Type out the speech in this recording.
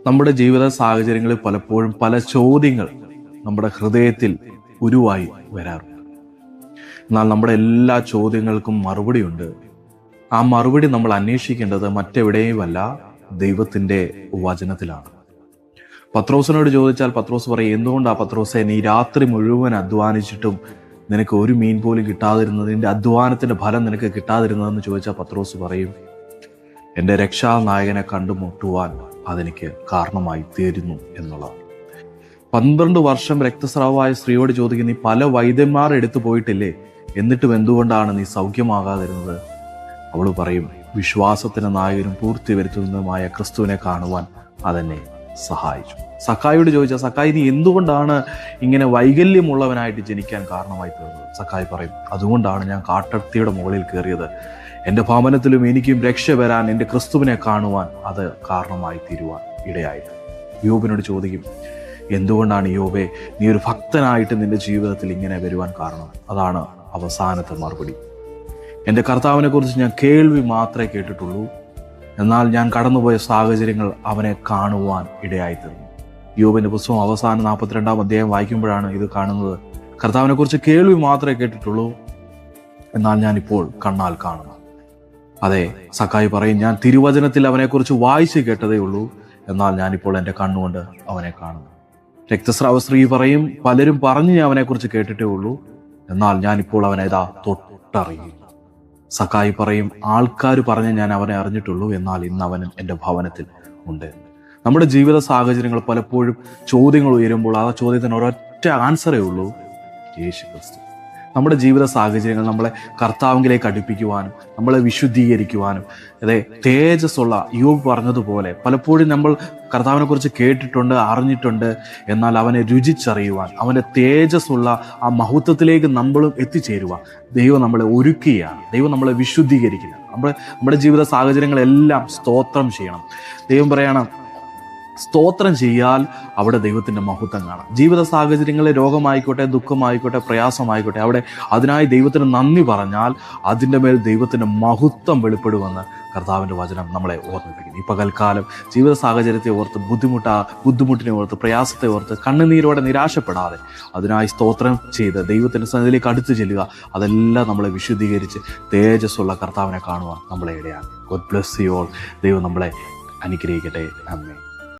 നമ്മുടെ ജീവിത സാഹചര്യങ്ങളിൽ പലപ്പോഴും പല ചോദ്യങ്ങൾ നമ്മുടെ ഹൃദയത്തിൽ ഉരുവായി വരാറുണ്ട്. എന്നാൽ നമ്മുടെ എല്ലാ ചോദ്യങ്ങൾക്കും മറുപടിയുണ്ട്. ആ മറുപടി നമ്മൾ അന്വേഷിക്കേണ്ടത് മറ്റെവിടെയുമല്ല, ദൈവത്തിൻ്റെ വചനത്തിലാണ്. പത്രോസിനോട് ചോദിച്ചാൽ പത്രോസ് പറയും, എന്തുകൊണ്ടാ പത്രോസേ നീ രാത്രി മുഴുവൻ അധ്വാനിച്ചിട്ടും നിനക്ക് ഒരു മീൻ പോലും കിട്ടാതിരുന്നത്, നിന്റെ അധ്വാനത്തിൻ്റെ ഫലം നിനക്ക് കിട്ടാതിരുന്നതെന്ന് ചോദിച്ചാൽ പത്രോസ് പറയും, എൻ്റെ രക്ഷാനായകനെ കണ്ടുമുട്ടുവാൻ അതെനിക്ക് കാരണമായി തീരുന്നു എന്നുള്ളത്. 12 വർഷം രക്തസ്രാവമായ സ്ത്രീയോട് ചോദിക്കുന്ന, നീ പല വൈദ്യന്മാർ എടുത്തു പോയിട്ടില്ലേ, എന്നിട്ടും എന്തുകൊണ്ടാണ് നീ സൗഖ്യമാകാതിരുന്നത്? അവൾ പറയും, വിശ്വാസത്തിന് നായകനും പൂർത്തി വരുത്തുന്നതുമായ ക്രിസ്തുവിനെ കാണുവാൻ അതെന്നെ സഹായിച്ചു. സക്കായിയോട് ചോദിച്ചാൽ, സക്കായി നീ എന്തുകൊണ്ടാണ് ഇങ്ങനെ വൈകല്യമുള്ളവനായിട്ട് ജനിക്കാൻ കാരണമായി തീർന്നത്? സക്കായി പറയും, അതുകൊണ്ടാണ് ഞാൻ കാട്ടത്തിയുടെ മുകളിൽ കയറിയത്. എൻ്റെ ഭവനത്തിലും എനിക്കും രക്ഷ വരാൻ, എൻ്റെ ക്രിസ്തുവിനെ കാണുവാൻ അത് കാരണമായി തീരുവാൻ ഇടയായിട്ട്. യോബിനോട് ചോദിക്കും, എന്തുകൊണ്ടാണ് യോബേ നീ ഒരു ഭക്തനായിട്ട് നിന്റെ ജീവിതത്തിൽ ഇങ്ങനെ വരുവാൻ കാരണം? അതാണ് അവസാനത്തെ മറുപടി. എൻ്റെ കർത്താവിനെ കുറിച്ച് ഞാൻ കേൾവി മാത്രമേ കേട്ടിട്ടുള്ളൂ, എന്നാൽ ഞാൻ കടന്നുപോയ സാഹചര്യങ്ങൾ അവനെ കാണുവാൻ ഇടയായിത്തീർന്നു. യോബിൻ്റെ പുസ്തകം അവസാനം 42-ാം അധ്യായം വായിക്കുമ്പോഴാണ് ഇത് കാണുന്നത്. കർത്താവിനെ കുറിച്ച് കേൾവി മാത്രമേ കേട്ടിട്ടുള്ളൂ, എന്നാൽ ഞാനിപ്പോൾ കണ്ണാൽ കാണുന്നു. അതെ, സക്കായി പറയും, ഞാൻ തിരുവചനത്തിൽ അവനെക്കുറിച്ച് വായിച്ച് കേട്ടതേ ഉള്ളൂ, എന്നാൽ ഞാനിപ്പോൾ എൻ്റെ കണ്ണുകൊണ്ട് അവനെ കാണുന്നു. രക്തസ്രാവ സ്ത്രീ പറയും, പലരും പറഞ്ഞ് ഞാൻ അവനെക്കുറിച്ച് കേട്ടിട്ടേ ഉള്ളൂ, എന്നാൽ ഞാനിപ്പോൾ അവനെ തൊട്ടറിയുന്നു. സക്കായി പറയും, ആൾക്കാർ പറഞ്ഞ് ഞാൻ അവനെ അറിഞ്ഞിട്ടുള്ളൂ, എന്നാൽ ഇന്ന് അവൻ എൻ്റെ ഭവനത്തിൽ ഉണ്ട്. നമ്മുടെ ജീവിത സാഹചര്യങ്ങൾ പലപ്പോഴും ചോദ്യങ്ങൾ ഉയരുമ്പോൾ ആ ചോദ്യത്തിന് ഒരൊറ്റ ആൻസറേ ഉള്ളൂ, യേശു ക്രിസ്തു. നമ്മുടെ ജീവിത സാഹചര്യങ്ങൾ നമ്മളെ കർത്താവിലേക്ക് അടുപ്പിക്കുവാനും നമ്മളെ വിശുദ്ധീകരിക്കുവാനും, അതെ, തേജസ്സുള്ള യോബ് പറഞ്ഞതുപോലെ പലപ്പോഴും നമ്മൾ കർത്താവിനെ കുറിച്ച് കേട്ടിട്ടുണ്ട്, അറിഞ്ഞിട്ടുണ്ട്, എന്നാൽ അവനെ രുചിച്ചറിയുവാൻ, അവൻ്റെ തേജസ്സുള്ള ആ മഹത്വത്തിലേക്ക് നമ്മളും എത്തിച്ചേരുവാൻ ദൈവം നമ്മളെ ഒരുക്കുകയാണ്. ദൈവം നമ്മളെ വിശുദ്ധീകരിക്കുക. നമ്മുടെ ജീവിത സാഹചര്യങ്ങളെല്ലാം സ്തോത്രം ചെയ്യണം. ദൈവം പറയണം, സ്തോത്രം ചെയ്യാൽ അവിടെ ദൈവത്തിൻ്റെ മഹത്വം കാണാം. ജീവിത സാഹചര്യങ്ങളിൽ രോഗമായിക്കോട്ടെ, ദുഃഖമായിക്കോട്ടെ, പ്രയാസമായിക്കോട്ടെ, അവിടെ അതിനായി ദൈവത്തിന് നന്ദി പറഞ്ഞാൽ അതിൻ്റെ മേൽ ദൈവത്തിൻ്റെ മഹത്വം വെളിപ്പെടുമെന്ന് കർത്താവിൻ്റെ വചനം നമ്മളെ ഓർമ്മിപ്പിക്കുന്നു. ഈ പകൽക്കാലം ജീവിത സാഹചര്യത്തെ ഓർത്ത്, ബുദ്ധിമുട്ടിനെ ഓർത്ത്, പ്രയാസത്തെ ഓർത്ത് കണ്ണുനീരോടെ നിരാശപ്പെടാതെ അതിനായി സ്തോത്രം ചെയ്ത് ദൈവത്തിൻ്റെ സന്നിധിയിലേക്ക് അടുത്ത് ചെല്ലുക. അതെല്ലാം നമ്മളെ വിശുദ്ധീകരിച്ച് തേജസ്സുള്ള കർത്താവിനെ കാണുവാൻ നമ്മളെ ഇടയാണ്. God bless you all. ദൈവം നമ്മളെ അനുഗ്രഹിക്കട്ടെ. ആമേൻ.